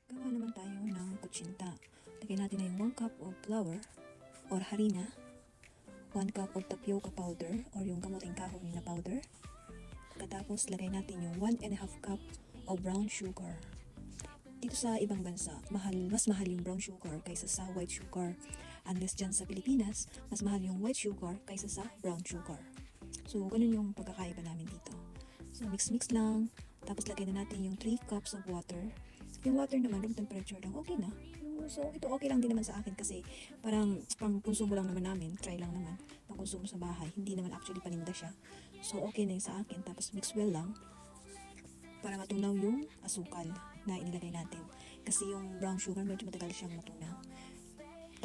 Gawa naman tayo ng kutsinta. Lagyan natin na yung 1 cup of flour or harina, 1 cup of tapioca powder or yung kamuting kahoy na powder. Pagkatapos lagay natin yung 1.5 cup of brown sugar. Dito sa ibang bansa, mas mahal yung brown sugar kaysa sa white sugar. Unless dyan sa Pilipinas, mas mahal yung white sugar kaysa sa brown sugar. So, ganun yung pagkakaiba namin dito. So, mix-mix lang. Tapos lagay na natin yung 3 cups of water. Yung water naman, room temperature lang, okay na. So, ito okay lang din naman sa akin kasi parang pang konsumo lang naman namin, try lang naman, pang konsumo sa bahay. Hindi naman actually paninda siya. So, okay na yung sa akin. Tapos mix well lang para matunaw yung asukal na inilagay natin. Kasi yung brown sugar, medyo matagal siyang matunaw.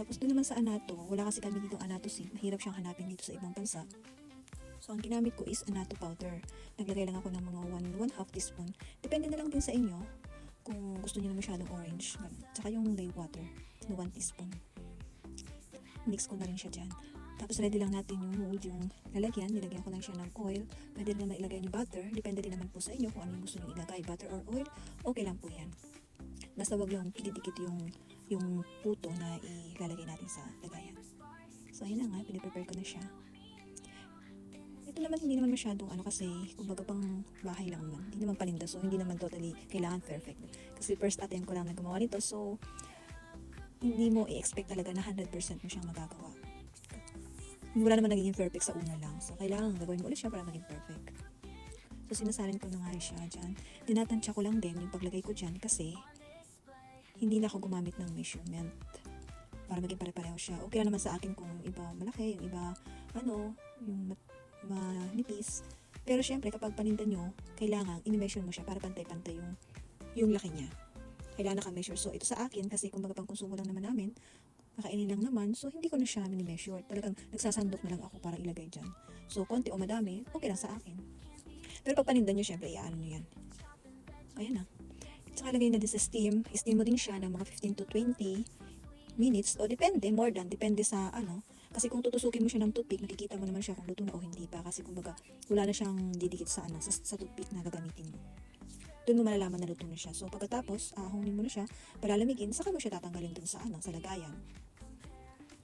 Tapos doon naman sa anato, wala kasi kami dito anato seed. Mahirap siyang hanapin dito sa ibang bansa. So, ang ginamit ko is anato powder. Naglagay lang ako ng mga 1/2 teaspoon. Depende na lang din sa inyo kung gusto niyo na masyadong orange. Tsaka yung lay water na 1 teaspoon. Mix ko na rin siya dyan. Tapos ready lang natin yung mold, yung lalagyan. Nilagyan ko lang siya ng oil. Pwede rin naman ilagay yung butter. Depende din naman po sa inyo kung ano yung gusto niyo ilagay, butter or oil. Okay lang po yan. Basta wag lang didikit yung puto na ilalagay natin sa lagayan. So, ayun na nga. Piniprepare ko na siya. Ito naman hindi naman masyadong kasi kumbaga pang bahay lang naman. Hindi naman paninda, so hindi naman totally kailangan perfect. Kasi first attempt ko lang na gumawa nito, so hindi mo i-expect talaga na 100% mo siyang magagawa. Wala naman naging perfect sa una lang. So kailangan gagawin mo ulit siya para maging perfect. So sinasalin ko na nga rin siya dyan. Tinatansya ko lang din yung paglagay ko dyan kasi hindi na ako gumamit ng measurement para maging pare-pareho siya. Okay lang naman sa akin kung iba malaki, yung iba yung manipis. Pero syempre kapag paninda nyo, kailangan i-measure mo siya para pantay-pantay yung laki niya. Kailangan naka-measure. So ito sa akin kasi kumbaga pang konsumo lang naman namin, kakainin lang naman, so hindi ko na siya mini-measure. Talagang nagsasandok na lang ako para ilagay dyan. So konti o madami, okay lang sa akin. Pero pag paninda nyo, syempre iaano nyo yan. Ayan na. Saka lagay na din sa steam. Steam mo din siya ng mga 15 to 20 minutes o depende, depende sa kasi kung tutusukin mo siya ng toothpick, nakikita mo naman siya kung luto na o hindi pa kasi kumbaga wala na siyang didikit sa sa toothpick na gagamitin mo. Doon mo malalaman na luto na siya. So pagkatapos, ahunin mo na siya, palalamigin, saka mo siya tatanggalin dun sa sa lagayan.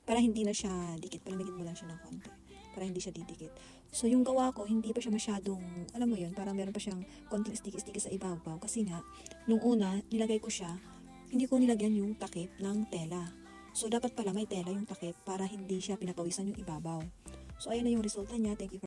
Para hindi na siya dikit, palamigin mo lang siya ng konti para hindi siya didikit. So yung gawa ko, hindi pa siya masyadong, alam mo yun, parang meron pa siyang konting sticky-sticky sa ibabaw kasi nga, nung una, nilagay ko siya, hindi ko nilagyan yung takip ng tela. So, dapat pala may tela yung takip para hindi siya pinapawisan yung ibabaw. So, ayan na yung resulta niya. Thank you for